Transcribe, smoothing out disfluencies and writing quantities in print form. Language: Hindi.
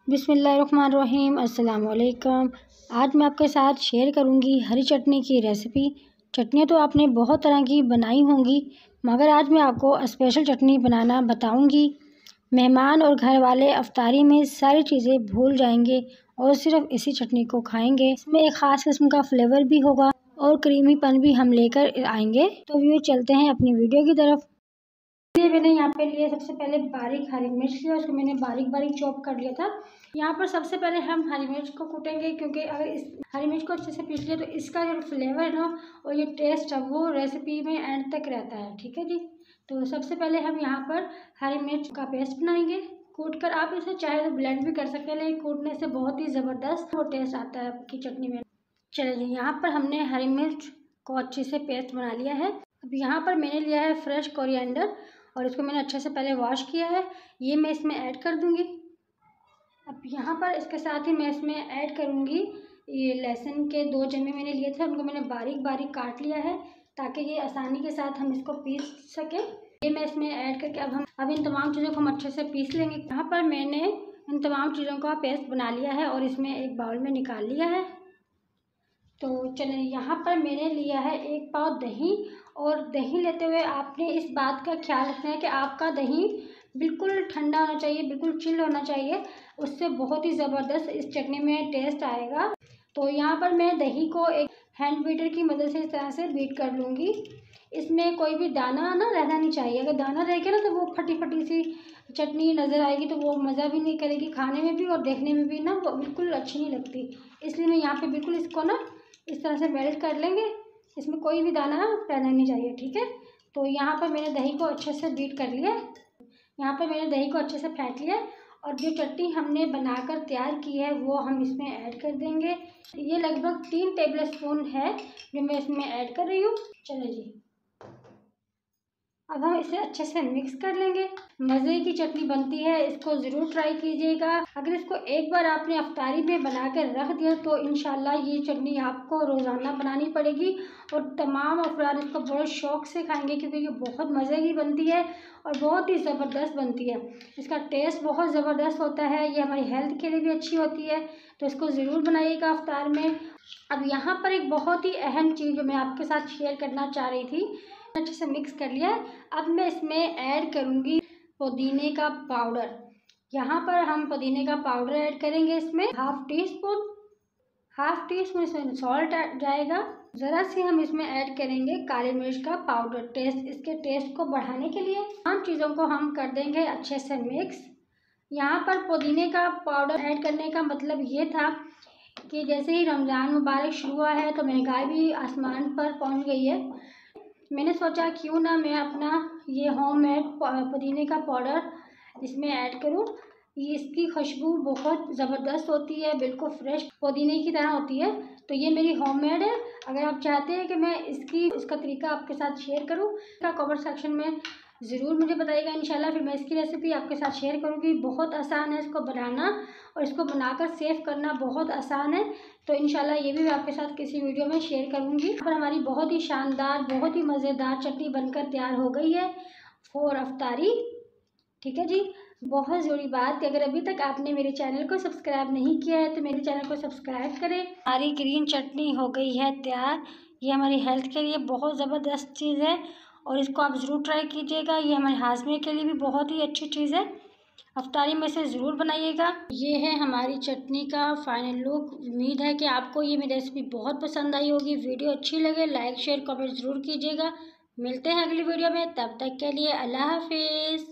बिस्मिल्लाहिर्रहमानिर्रहीम। अस्सलाम वालेकुम। आज मैं आपके साथ शेयर करूंगी हरी चटनी की रेसिपी। चटनियाँ तो आपने बहुत तरह की बनाई होंगी, मगर आज मैं आपको स्पेशल चटनी बनाना बताऊंगी। मेहमान और घर वाले अफ्तारी में सारी चीज़ें भूल जाएंगे और सिर्फ इसी चटनी को खाएंगे। इसमें एक ख़ास किस्म का फ्लेवर भी होगा और क्रीमीपन भी हम लेकर आएंगे। तो ये चलते हैं अपनी वीडियो की तरफ। मैंने यहाँ पे लिए सबसे पहले बारीक हरी मिर्च लिया, उसको मैंने बारीक बारीक चॉप कर लिया था। यहाँ पर सबसे पहले हम हरी मिर्च को कूटेंगे, क्योंकि अगर इस हरी मिर्च को अच्छे से पीस लिया तो इसका जो फ्लेवर है ना और ये टेस्ट है वो रेसिपी में एंड तक रहता है। ठीक है जी। तो सबसे पहले हम यहाँ पर हरी मिर्च का पेस्ट बनाएंगे कूट कर। आप इसे चाहे तो ब्लेंड भी कर सकते हैं, लेकिन कूटने से बहुत ही ज़बरदस्त वो टेस्ट आता है आपकी चटनी में। चलिए जी, यहाँ पर हमने हरी मिर्च को अच्छे से पेस्ट बना लिया है। अब यहाँ पर मैंने लिया है फ्रेश कोरिएंडर और इसको मैंने अच्छे से पहले वॉश किया है। ये मैं इसमें ऐड कर दूंगी। अब यहाँ पर इसके साथ ही मैं इसमें ऐड करूँगी ये लहसुन के 2 जमे मैंने लिए थे, उनको मैंने बारीक बारीक काट लिया है ताकि ये आसानी के साथ हम इसको पीस सकें। ये मैं इसमें ऐड करके अब इन तमाम चीज़ों को हम अच्छे से पीस लेंगे। यहाँ पर मैंने इन तमाम चीज़ों का पेस्ट बना लिया है और इसमें एक बाउल में निकाल लिया है। तो चलिए, यहाँ पर मैंने लिया है 1 पाव दही। और दही लेते हुए आपने इस बात का ख्याल रखना है कि आपका दही बिल्कुल ठंडा होना चाहिए, बिल्कुल चिल होना चाहिए। उससे बहुत ही ज़बरदस्त इस चटनी में टेस्ट आएगा। तो यहाँ पर मैं दही को एक हैंड बीटर की मदद से इस तरह से बीट कर लूँगी। इसमें कोई भी दाना ना रहना नहीं चाहिए। अगर दाना रह गया ना तो वो फटी फटी सी चटनी नज़र आएगी, तो वो मज़ा भी नहीं करेगी खाने में भी और देखने में भी ना वो बिल्कुल अच्छी नहीं लगती। इसलिए मैं यहाँ पे बिल्कुल इसको ना इस तरह से मेल्ट कर लेंगे। इसमें कोई भी दाना रहना नहीं चाहिए। ठीक है। तो यहाँ पर मैंने दही को अच्छे से बीट कर लिया। यहाँ पर मैंने दही को अच्छे से फेंट लिया और जो चटनी हमने बनाकर तैयार की है वो हम इसमें ऐड कर देंगे। ये लगभग 3 टेबल स्पून है जो मैं इसमें ऐड कर रही हूँ। चलो जी, अब हम इसे अच्छे से मिक्स कर लेंगे। मज़े की चटनी बनती है, इसको ज़रूर ट्राई कीजिएगा। अगर इसको एक बार आपने अफ्तारी में बना कर रख दिया तो इंशाल्लाह ये चटनी आपको रोज़ाना बनानी पड़ेगी और तमाम अफराद इसको बहुत शौक़ से खाएंगे, क्योंकि ये बहुत मज़े की बनती है और बहुत ही ज़बरदस्त बनती है। इसका टेस्ट बहुत ज़बरदस्त होता है, ये हमारी हेल्थ के लिए भी अच्छी होती है। तो इसको ज़रूर बनाइएगा अफ्तार में। अब यहाँ पर एक बहुत ही अहम चीज़ जो मैं आपके साथ शेयर करना चाह रही थी, अच्छे से मिक्स कर लिया है। अब मैं इसमें ऐड करूँगी पुदीने का पाउडर। यहाँ पर हम पुदीने का पाउडर ऐड करेंगे। इसमें हाफ टी स्पून इसमें सॉल्ट जाएगा। ज़रा सी हम इसमें ऐड करेंगे काली मिर्च का पाउडर, इसके टेस्ट को बढ़ाने के लिए। तमाम चीज़ों को हम कर देंगे अच्छे से मिक्स। यहाँ पर पुदीने का पाउडर ऐड करने का मतलब ये था कि जैसे ही रमज़ान मुबारक शुरू हुआ है तो महंगाई भी आसमान पर पहुँच गई है। मैंने सोचा क्यों ना मैं अपना ये होममेड पुदीने का पाउडर इसमें ऐड करूं। ये इसकी खुशबू बहुत ज़बरदस्त होती है, बिल्कुल फ्रेश पुदीने की तरह होती है। तो ये मेरी होममेड है। अगर आप चाहते हैं कि मैं इसका तरीका आपके साथ शेयर करूं तो कमेंट सेक्शन में ज़रूर मुझे बताइएगा। इंशाल्लाह फिर मैं इसकी रेसिपी आपके साथ शेयर करूँगी। बहुत आसान है इसको बनाना और इसको बनाकर सेव करना बहुत आसान है। तो इंशाल्लाह ये भी मैं आपके साथ किसी वीडियो में शेयर करूँगी। पर हमारी बहुत ही शानदार, बहुत ही मज़ेदार चटनी बनकर तैयार हो गई है फॉर अफ्तारी। ठीक है जी। बहुत ज़रूरी बात कि अगर अभी तक आपने मेरे चैनल को सब्सक्राइब नहीं किया है तो मेरे चैनल को सब्सक्राइब करें। हमारी ग्रीन चटनी हो गई है तैयार। ये हमारी हेल्थ के लिए बहुत ज़बरदस्त चीज़ है और इसको आप ज़रूर ट्राई कीजिएगा। ये हमारे हाजमे के लिए भी बहुत ही अच्छी चीज़ है। अफ्तारी में से ज़रूर बनाइएगा। ये है हमारी चटनी का फाइनल लुक। उम्मीद है कि आपको ये मेरी रेसिपी बहुत पसंद आई होगी। वीडियो अच्छी लगे लाइक शेयर कमेंट ज़रूर कीजिएगा। मिलते हैं अगली वीडियो में, तब तक के लिए अल्लाह हाफिज़।